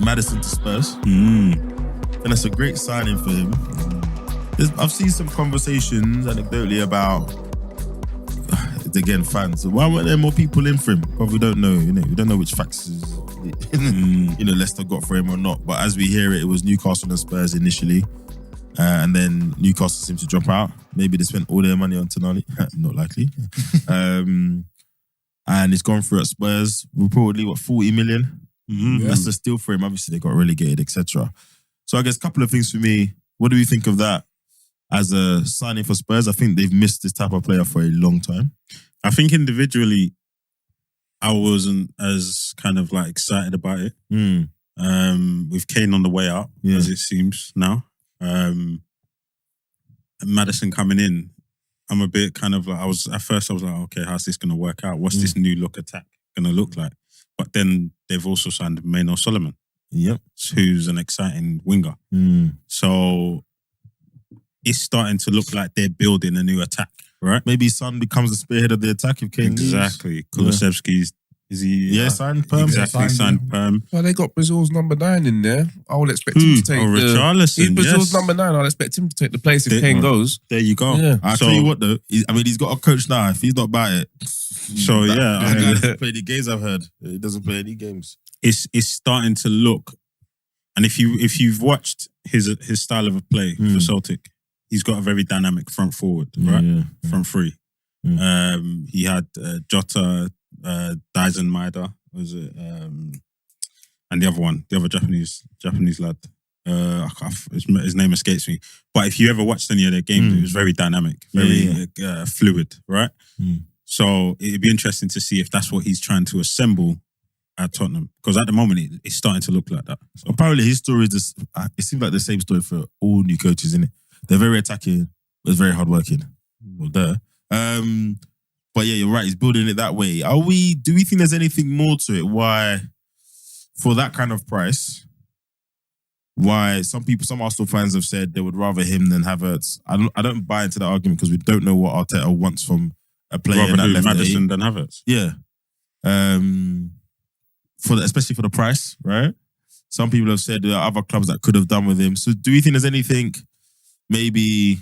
Maddison to Spurs. And that's a great signing for him. I've seen some conversations anecdotally about, again, fans. Why weren't there more people in for him? But we don't know. We don't know which factors Leicester got for him or not. But as we hear it was Newcastle and Spurs initially, and then Newcastle seemed to drop out. Maybe they spent all their money on Tonali. Not likely. And it's gone through at Spurs. Reportedly, 40 million? That's a steal for him. Obviously, they got relegated, etc. So I guess a couple of things for me. What do we think of that as a signing for Spurs? I think they've missed this type of player for a long time. I think individually, I wasn't as kind of like excited about it. With Kane on the way up, as it seems now. And Maddison coming in, I'm a bit kind of like, I was like, okay, how's this going to work out? What's this new look attack going to look like? But then they've also signed Maino Solomon. Who's an exciting winger. So it's starting to look like they're building a new attack, right? Maybe Son becomes the spearhead of the attack if Kane Exactly. Kulusevski's, is he? Signed perm. Exactly, signed perm. Well, they got Brazil's number 9 in there. I would expect him to take Richarlison, he's Brazil's number 9. I'd expect him to take the place if Kane goes. There you go. Yeah. I'll tell you what though, he's got a coach now. If he's not about it. So He doesn't play the games, I've heard. He doesn't play any games. It's starting to look, and if you've watched his style of play for Celtic, he's got a very dynamic front forward, right? Front three. He had Jota, Dyson Maeda, was it? And the other Japanese lad. His name escapes me. But if you ever watched any of their games, it was very dynamic, very fluid, right? So it'd be interesting to see if that's what he's trying to assemble at Tottenham, because at the moment it's starting to look like that. So. Apparently his story is this, it seems like the same story for all new coaches, isn't it? They're very attacking, but it's very hardworking. Well, but yeah, you're right. He's building it that way. Do we think there's anything more to it? Why, for that kind of price, why some Arsenal fans have said they would rather him than Havertz? I don't buy into that argument because we don't know what Arteta wants from a player rather that left Maddison than Havertz. Yeah. Especially for the price, right? Some people have said there are other clubs that could have done with him. So do you think there's anything, maybe,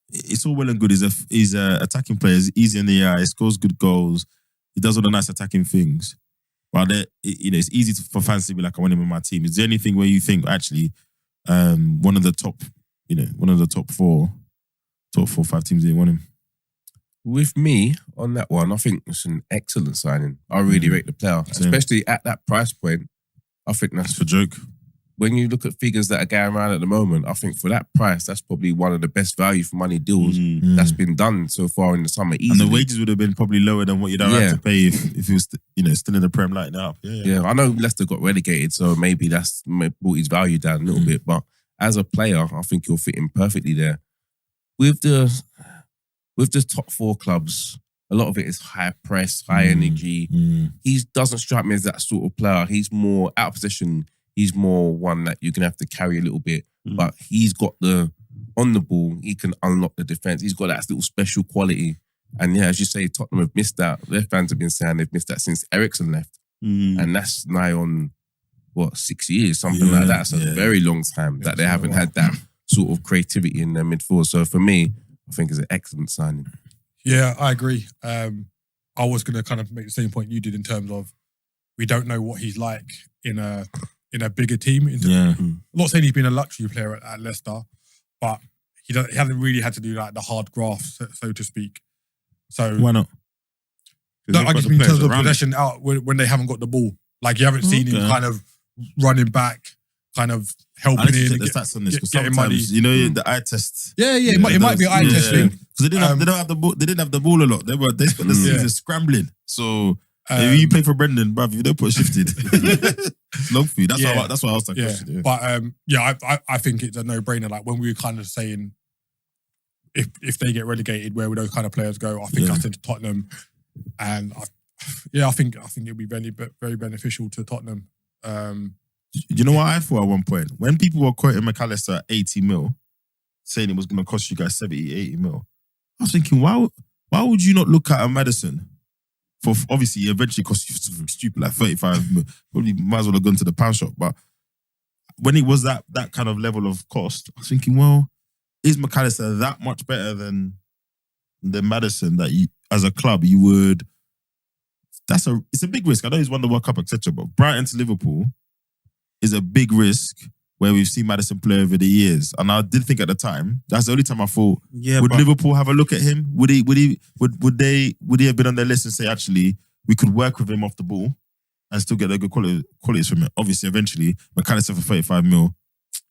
it's all well and good, he's a attacking player, he's easy in the eye, he scores good goals, he does all the nice attacking things. But it's easy for fans to be like, I want him in my team. Is there anything where you think, actually, one of the top 4-5 teams didn't want him? With me, on that one, I think it's an excellent signing. I really rate the player. Same. Especially at that price point. I think that's a joke. When you look at figures that are going around at the moment, I think for that price, that's probably one of the best value for money deals that's been done so far in the summer. Easily. And the wages would have been probably lower than what you'd have had to pay if he was still in the Prem lighting up. Yeah, I know Leicester got relegated, so maybe that's brought his value down a little bit. But as a player, I think he'll fit in perfectly there. With the top 4 clubs, a lot of it is high press, high energy. He doesn't strike me as that sort of player. He's more out of position. He's more one that you're going to have to carry a little bit. But he's got on the ball, he can unlock the defence. He's got that little special quality. And yeah, as you say, Tottenham have missed out. Their fans have been saying they've missed that since Eriksen left. And that's nigh on, 6 years, something like that. It's a very long time that they haven't had that sort of creativity in their midfield. So for me, I think it's an excellent signing. Yeah, I agree. I was going to kind of make the same point you did in terms of we don't know what he's like in a bigger team. I'm not saying he's been a luxury player at Leicester, but he hasn't really had to do like the hard graft, so to speak. So why not? No, I just mean in terms of possession out when they haven't got the ball. Like you haven't seen him kind of running back, kind of helping in. The stats on this because sometimes money. The eye test. It might be an eye test thing because they didn't have the ball. They didn't have the ball a lot. They spent the season scrambling. So if you play for Brendan, bruv, you don't put shifted. It's long for you. That's why I was like, But I think it's a no-brainer. Like when we were kind of saying, if they get relegated, where would those kind of players go? I think I said Tottenham, and I think it'll be very, very beneficial to Tottenham. You know what I thought at one point? When people were quoting McAllister at 80 mil, saying it was going to cost you guys 70, 80 mil, I was thinking, why would you not look at a Maddison for obviously it eventually cost you something stupid like 35 mil. Probably might as well have gone to the pound shop. But when it was that kind of level of cost, I was thinking, well, is McAllister that much better than Maddison that you, as a club, you would? It's a big risk. I know he's won the World Cup, etc. But Brighton to Liverpool is a big risk where we've seen Maddison play over the years. And I did think at the time, that's the only time I thought, would Liverpool have a look at him? Would he have been on their list and say, actually, we could work with him off the ball and still get the good qualities from it? Obviously, eventually, McAllister for 35 mil,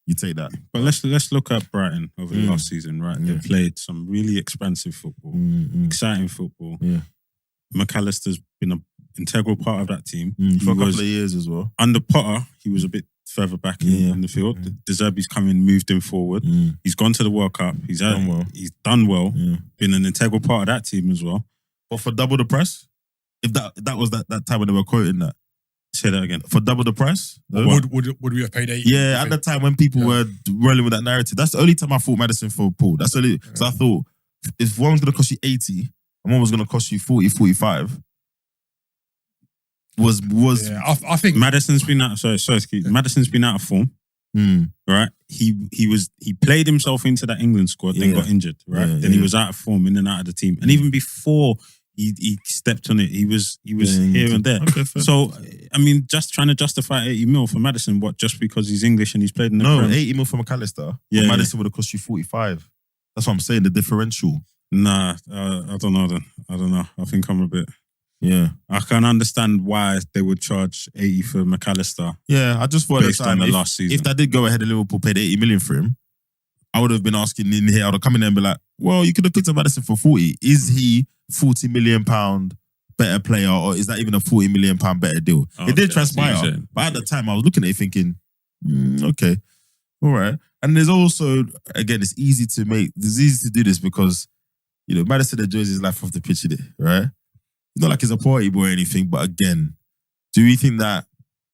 you take that. But let's look at Brighton over the last season, right? They played some really expansive football, exciting football. Yeah. McAllister's been an integral part of that team. For a couple of years as well. Under Potter, he was a bit further back in the field. De Zerbi's moved him forward. He's gone to the World Cup. He's done well. Been an integral part of that team as well. But for double the price, if that was that time when they were quoting that, say that again. For double the price, would we have paid 80? Yeah, at the time when people were rolling with that narrative, that's the only time I thought Maddison for Paul. That's the only because I thought if one was going to cost you 80 and one was going to cost you 40, 45. I think Maddison's been out. Maddison's been out of form, right? He played himself into that England squad, then got injured, right? Then he was out of form in and out of the team, and even before he stepped on it, he was here and there. Okay, so I mean, just trying to justify 80 mil for Maddison, what? Just because he's English and he's played in the Prem? 80 mil for McAllister. Yeah, Maddison would have cost you 45. That's what I'm saying. The differential. Nah, I don't know. Then I don't know. I think I'm a bit. Yeah, I can understand why they would charge 80 for McAllister. Yeah, I just thought based on the last season. If that did go ahead and Liverpool paid 80 million for him, I would have been asking in here. I would have come in there and be like, well, you could have picked up Maddison for 40. Is he £40 million better player, or is that even a £40 million better deal? It did transpire, but at the time I was looking at it thinking, okay, all right. And there's also, again, it's easy to do this because, you know, Maddison enjoys his life off the pitch, right? It's not like he's a party boy or anything, but again, do we think that,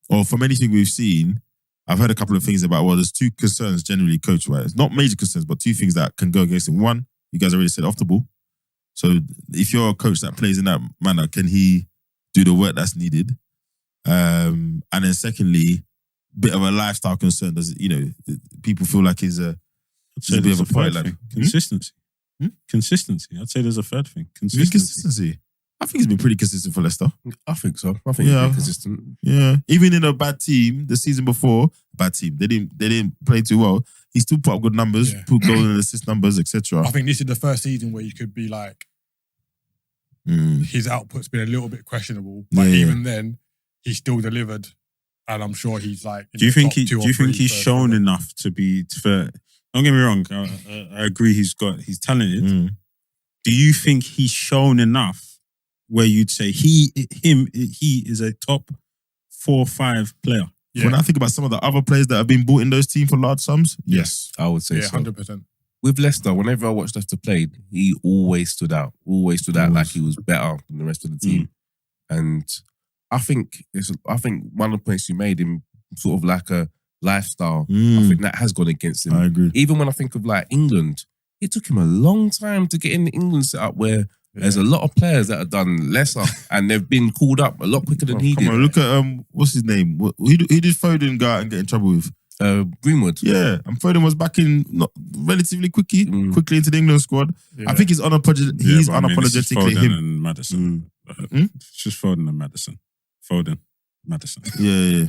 or from anything we've seen, I've heard a couple of things about, well, there's two concerns generally coach-wise. Not major concerns, but two things that can go against him. One, you guys already said off the ball. So if you're a coach that plays in that manner, can he do the work that's needed? And then secondly, bit of a lifestyle concern. Does it, you know, people feel like he's a bit of a party lad. Consistency. Consistency. I'd say there's a third thing. Consistency. I think he's been pretty consistent for Leicester. I think so. I think he's been consistent. Yeah. Even in a bad team, the season before, bad team, they didn't play too well. He still put up good numbers, put goal and assist numbers, etc. I think this is the first season where you could be like, his output's been a little bit questionable, but even then, he still delivered, and I'm sure he's like. Do you think he's shown enough to be fair? Don't get me wrong. I agree. He's talented. Do you think he's shown enough where you'd say he is a top 4 or 5 player? Yeah. When I think about some of the other players that have been bought in those teams for large sums, yes, I would say so. 100%. With Leicester, whenever I watched Leicester play, he always stood out. Like he was better than the rest of the team. And I think one of the points you made him sort of like a lifestyle. I think that has gone against him. I agree. Even when I think of like England, it took him a long time to get in the England setup where there's a lot of players that have done lesser and they've been called up a lot quicker than he did. Come on, look at what's his name? Who did Foden go out and get in trouble with? Greenwood. Yeah, and Foden was back in relatively quickly into the England squad. I think he's unapologetically him. And Maddison. It's just Foden and Maddison. Madison. Yeah.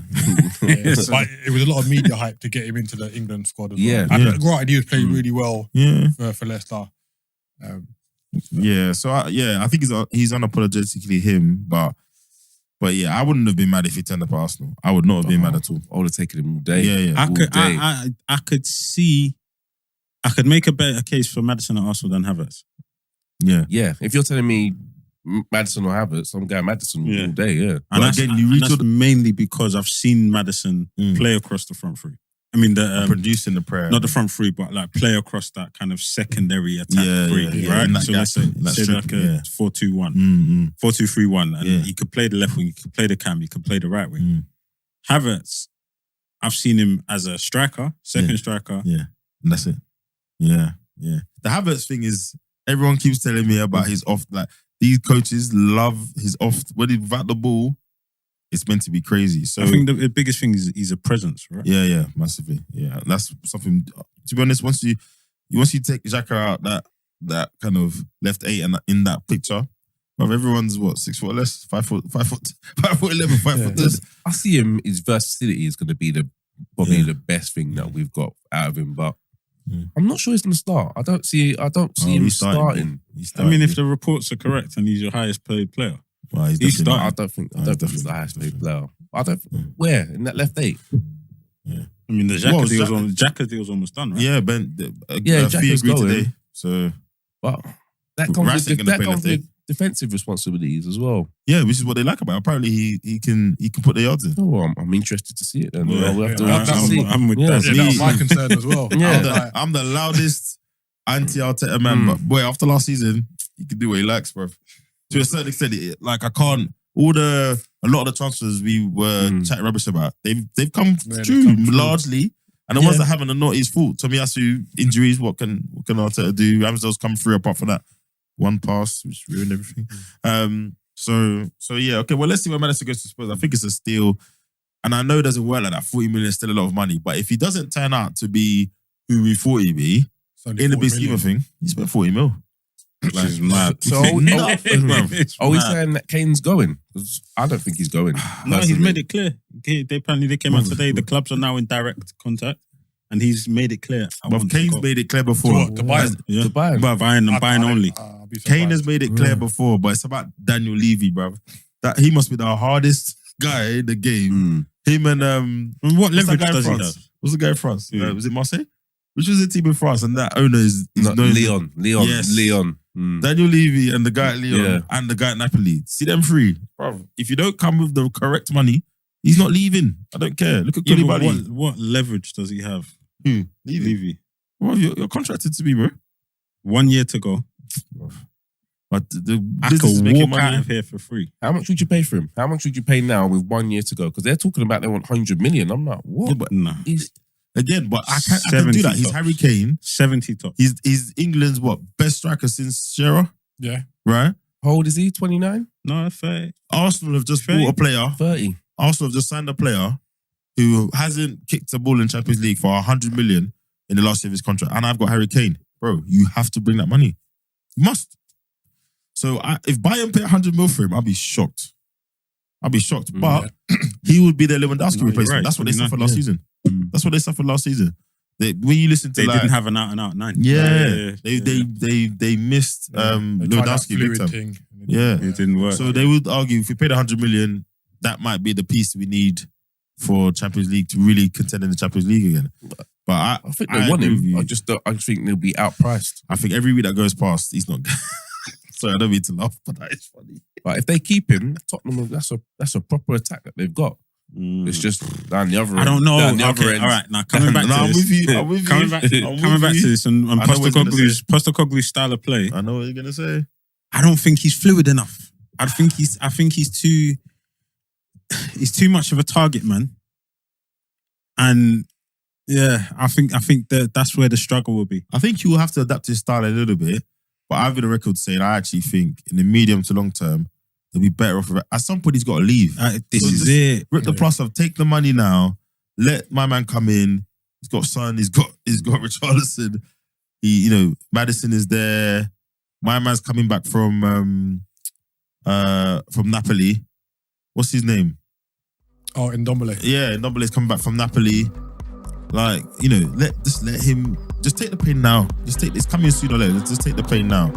But it was a lot of media hype to get him into the England squad as well. And granted, he was playing really well for Leicester. So I think he's unapologetically him, but yeah, I wouldn't have been mad if he turned up at Arsenal. I would not have been mad at all. I would have taken him all day. Yeah. I could make a better case for Maddison at Arsenal than Havertz. Yeah. If you're telling me Maddison or Havertz, I'm going Maddison all day. Yeah, and that's mainly because I've seen Maddison play across the front three. I mean, producing the prayer, not the front three, but like play across that kind of secondary attack three, right? So let's say like a 4-2-1, 4-2-3-1, and he could play the left wing, he could play the cam, he could play the right wing. Havertz, I've seen him as a striker, second striker. Yeah, and that's it. Yeah. The Havertz thing is, everyone keeps telling me about his off, like these coaches love his off when he's without the ball. It's meant to be crazy. So I think the biggest thing is he's a presence, right? yeah, massively. Yeah, that's something. To be honest, once you take Xhaka out that kind of left 8 and in that picture, well, everyone's what 6 foot less, 5 foot 11, 5 foot 10. I see him. His versatility is going to be probably the best thing that we've got out of him, but. I'm not sure he's going to start. I don't see him starting. I mean, if the reports are correct and he's your highest paid player, well, he's starting. I don't think he's the highest paid player. I don't. Where in that left 8? Yeah. I mean, the Xhaka deal's almost done, right? Yeah, Ben. Xhaka's agreed going today. So, but that comes with defensive responsibilities as well. Yeah, which is what they like about him. Apparently, he can put the yards in. Oh, well, I'm interested to see it then. Yeah. We'll have to see. I'm with that. That was my concern as well. Yeah. I'm the loudest anti-Arteta man, but boy, after last season, he can do what he likes, bro. To a certain extent, I can't. A lot of the transfers we were chatting rubbish about, they've come true largely. And the ones that haven't are not his fault. Tomiyasu injuries, what can Arteta do? Ramsdale's come through apart from that one pass, which ruined everything. So yeah, okay. Well, let's see where Maddison goes to Spurs. I think it's a steal, and I know it doesn't work like that. 40 million is still a lot of money, but if he doesn't turn out to be who we thought he'd be in the big scheme of thing, he spent 40 mil. Which is mad. So are we saying that Kane's going? Because I don't think he's going. No, he's made it clear. They came out today. The clubs are now in direct contact, and he's made it clear. But Kane's made it clear before. To Bayern. Yeah. To Bayern. But Bayern only. Kane has made it clear before, but it's about Daniel Levy, bro. That he must be the hardest guy in the game. Him and what leverage does he have? What's the guy in France? Was it Marseille? Which was the team in France, and that owner is known Leon. Yes. Leon. Daniel Levy and the guy at Leon and the guy at Napoli. See them three, bro. If you don't come with the correct money, he's not leaving. I don't care. Look at Koulibaly. What leverage does he have? Who? Levy. Well, you're contracted to be, bro. 1 year to go. But the I business is could making walk out money. of here for free. How much would you pay for him? How much would you pay now with 1 year to go? Because they're talking about they want 100 million. I'm like, what? Yeah, but No. Again, but I can do that. He's tops. Harry Kane. 70 top. He's England's best striker since Shearer, Yeah. right? How old is he? 29? No, fair. Arsenal have just Fair. bought a player. 30. Arsenal have just signed a player who hasn't kicked a ball in Champions League for 100 million in the last year of his contract. And I've got Harry Kane. Bro, you have to bring that money. You must. So if Bayern pay 100 mil for him, I'll be shocked. But he would be their Lewandowski replacement. right. That's what they suffered last season. That's what they suffered last season. When you listen to They didn't have an out-and-out 9. They missed Lewandowski big time. Thing. Yeah. It didn't work. So they would argue if we paid 100 million, that might be the piece we need for Champions League to really contend in the Champions League again. But I think they want agree with him. you. I think they'll be outpriced. I think every week that goes past, he's not. Sorry, I don't mean to laugh, but that is funny. But if they keep him, Tottenham, that's a proper attack that they've got. It's just down the other end. I don't know. Down the other Okay, end. all right. Now coming back to I'm this. with you. I'm with you. Coming back to this and I know what he's gonna Postecoglou's style of play. I know what you're gonna say. I don't think he's fluid enough. I think he's too much of a target man. And yeah, I think that's where the struggle will be. I think he will have to adapt his style a little bit. But I have the record saying I actually think in the medium to long term they'll be better off. At some point he's got to leave. This So is just it. Rip the plus off. Take the money now. Let my man come in. He's got Son. He's got Richarlison. Maddison is there. My man's coming back from Napoli. What's his name? Oh, Ndombele. Yeah, Ndombele's coming back from Napoli. Like, let him just take the pain now. It's coming sooner or later. Just take the pain now.